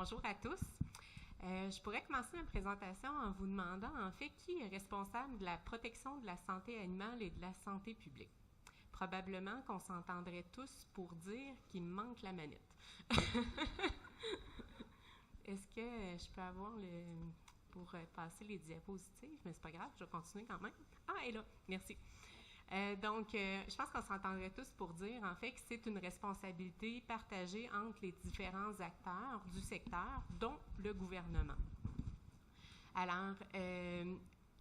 Bonjour à tous. Je pourrais commencer ma présentation en vous demandant en fait qui est responsable de la protection de la santé animale et de la santé publique. Probablement qu'on s'entendrait tous pour dire qu'il me manque la manette. Est-ce que je peux avoir pour passer les diapositives? Mais c'est pas grave, je vais continuer quand même. Ah, elle est là, merci. Je pense qu'on s'entendrait tous pour dire, en fait, que c'est une responsabilité partagée entre les différents acteurs du secteur, dont le gouvernement. Alors,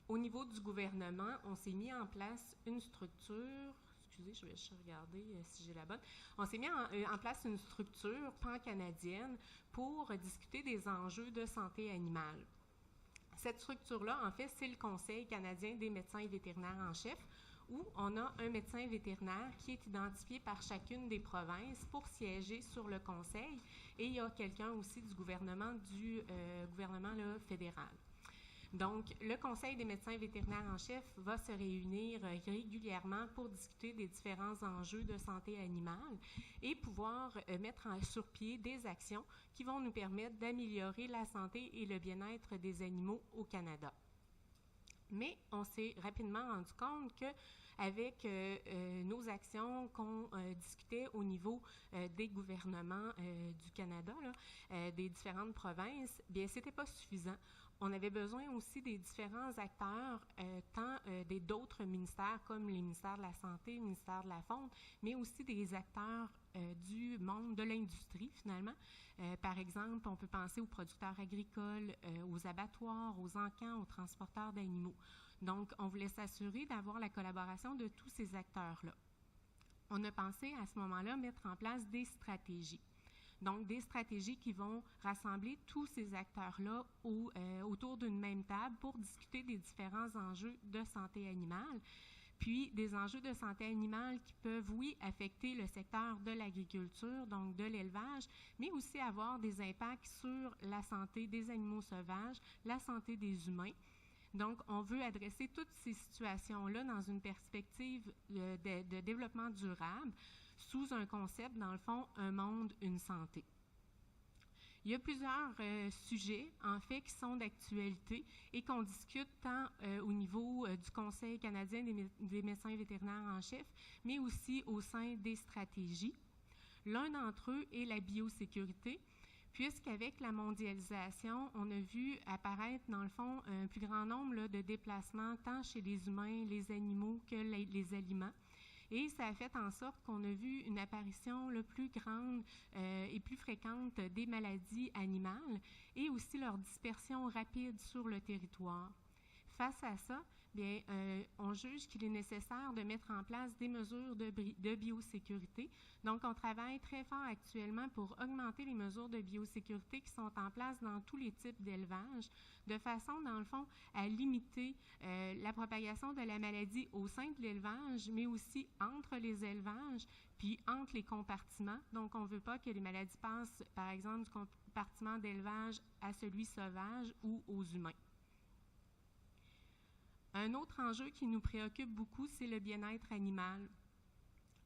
au niveau du gouvernement, on s'est mis en place une structure. Excusez, je vais juste regarder si j'ai la bonne. On s'est mis en place une structure pan-canadienne pour discuter des enjeux de santé animale. Cette structure-là, en fait, c'est le Conseil canadien des médecins vétérinaires en chef, où on a un médecin vétérinaire qui est identifié par chacune des provinces pour siéger sur le conseil, et il y a quelqu'un aussi du gouvernement fédéral. Donc, le Conseil des médecins vétérinaires en chef va se réunir régulièrement pour discuter des différents enjeux de santé animale et pouvoir mettre sur pied des actions qui vont nous permettre d'améliorer la santé et le bien-être des animaux au Canada. Mais on s'est rapidement rendu compte qu'avec nos actions qu'on discutait au niveau des gouvernements du Canada, des différentes provinces, bien, c'était pas suffisant. On avait besoin aussi des différents acteurs, tant d'autres ministères comme les ministères de la Santé, le ministère de la Faune, mais aussi des acteurs du monde de l'industrie, finalement. Par exemple, on peut penser aux producteurs agricoles, aux abattoirs, aux encans, aux transporteurs d'animaux. Donc, on voulait s'assurer d'avoir la collaboration de tous ces acteurs-là. On a pensé à ce moment-là mettre en place des stratégies. Donc, des stratégies qui vont rassembler tous ces acteurs-là autour d'une même table pour discuter des différents enjeux de santé animale, puis des enjeux de santé animale qui peuvent, oui, affecter le secteur de l'agriculture, donc de l'élevage, mais aussi avoir des impacts sur la santé des animaux sauvages, la santé des humains. Donc, on veut adresser toutes ces situations-là dans une perspective de développement durable sous un concept, dans le fond, un monde, une santé. Il y a plusieurs sujets, en fait, qui sont d'actualité et qu'on discute tant au niveau du Conseil canadien des médecins vétérinaires en chef, mais aussi au sein des stratégies. L'un d'entre eux est la biosécurité, puisqu'avec la mondialisation, on a vu apparaître, dans le fond, un plus grand nombre de déplacements, tant chez les humains, les animaux que les aliments. Et ça a fait en sorte qu'on a vu une apparition plus grande et plus fréquente des maladies animales et aussi leur dispersion rapide sur le territoire. Face à ça, bien, on juge qu'il est nécessaire de mettre en place des mesures de biosécurité. Donc, on travaille très fort actuellement pour augmenter les mesures de biosécurité qui sont en place dans tous les types d'élevage, de façon, dans le fond, à limiter la propagation de la maladie au sein de l'élevage, mais aussi entre les élevages, puis entre les compartiments. Donc, on ne veut pas que les maladies passent, par exemple, du compartiment d'élevage à celui sauvage ou aux humains. Un autre enjeu qui nous préoccupe beaucoup, c'est le bien-être animal.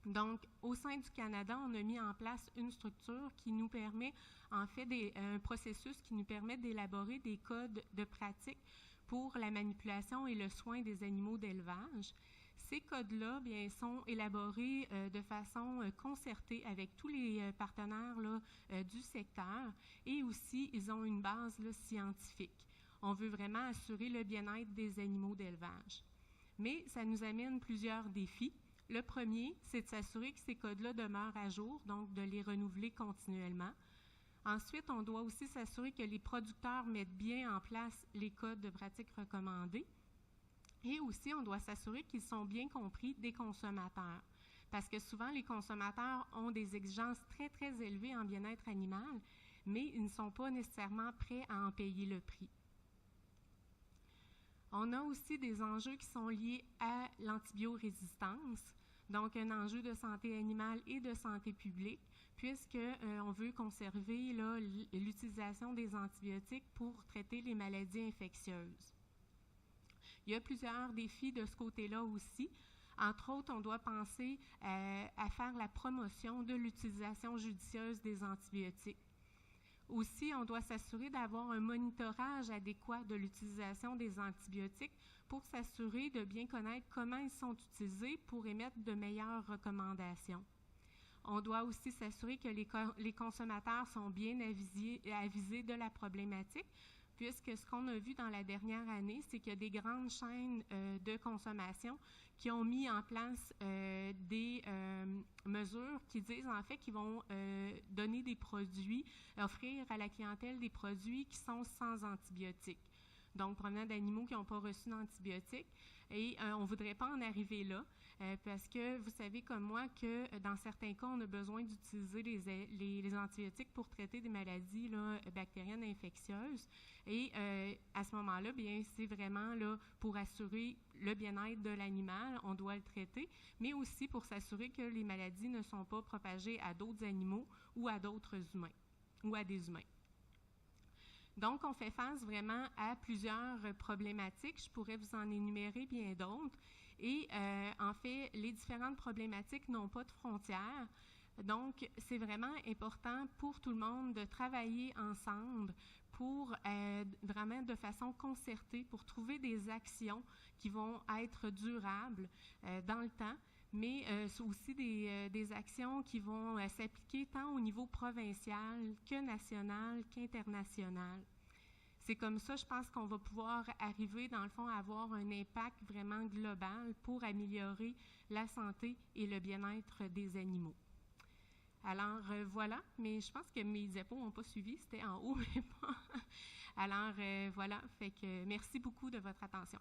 Donc, au sein du Canada, on a mis en place une structure qui nous permet, en fait, un processus qui nous permet d'élaborer des codes de pratique pour la manipulation et le soin des animaux d'élevage. Ces codes-là, bien, sont élaborés de façon concertée avec tous les partenaires du secteur et aussi, ils ont une base scientifique. On veut vraiment assurer le bien-être des animaux d'élevage. Mais ça nous amène plusieurs défis. Le premier, c'est de s'assurer que ces codes-là demeurent à jour, donc de les renouveler continuellement. Ensuite, on doit aussi s'assurer que les producteurs mettent bien en place les codes de pratique recommandés. Et aussi, on doit s'assurer qu'ils sont bien compris des consommateurs. Parce que souvent, les consommateurs ont des exigences très, très élevées en bien-être animal, mais ils ne sont pas nécessairement prêts à en payer le prix. On a aussi des enjeux qui sont liés à l'antibiorésistance, donc un enjeu de santé animale et de santé publique, puisqu'on veut conserver l'utilisation des antibiotiques pour traiter les maladies infectieuses. Il y a plusieurs défis de ce côté-là aussi. Entre autres, on doit penser à faire la promotion de l'utilisation judicieuse des antibiotiques. Aussi, on doit s'assurer d'avoir un monitorage adéquat de l'utilisation des antibiotiques pour s'assurer de bien connaître comment ils sont utilisés pour émettre de meilleures recommandations. On doit aussi s'assurer que les consommateurs sont bien avisés de la problématique, puisque ce qu'on a vu dans la dernière année, c'est qu'il y a des grandes chaînes de consommation qui ont mis en place des mesures qui disent en fait qu'ils vont donner des produits, offrir à la clientèle des produits qui sont sans antibiotiques, donc provenant d'animaux qui n'ont pas reçu d'antibiotiques. Et on ne voudrait pas en arriver là, parce que vous savez comme moi que dans certains cas, on a besoin d'utiliser les antibiotiques pour traiter des maladies là, bactériennes infectieuses. Et à ce moment-là, bien, c'est vraiment là, pour assurer le bien-être de l'animal, on doit le traiter, mais aussi pour s'assurer que les maladies ne sont pas propagées à d'autres animaux ou à d'autres humains, ou à des humains. Donc, on fait face vraiment à plusieurs problématiques. Je pourrais vous en énumérer bien d'autres. Et en fait, les différentes problématiques n'ont pas de frontières. Donc, c'est vraiment important pour tout le monde de travailler ensemble pour vraiment de façon concertée, pour trouver des actions qui vont être durables dans le temps, mais aussi des actions qui vont s'appliquer tant au niveau provincial que national qu'international. C'est comme ça, je pense qu'on va pouvoir arriver, dans le fond, à avoir un impact vraiment global pour améliorer la santé et le bien-être des animaux. Alors, voilà, mais je pense que mes diapos n'ont pas suivi, c'était en haut, mais pas. Alors, voilà, fait que merci beaucoup de votre attention.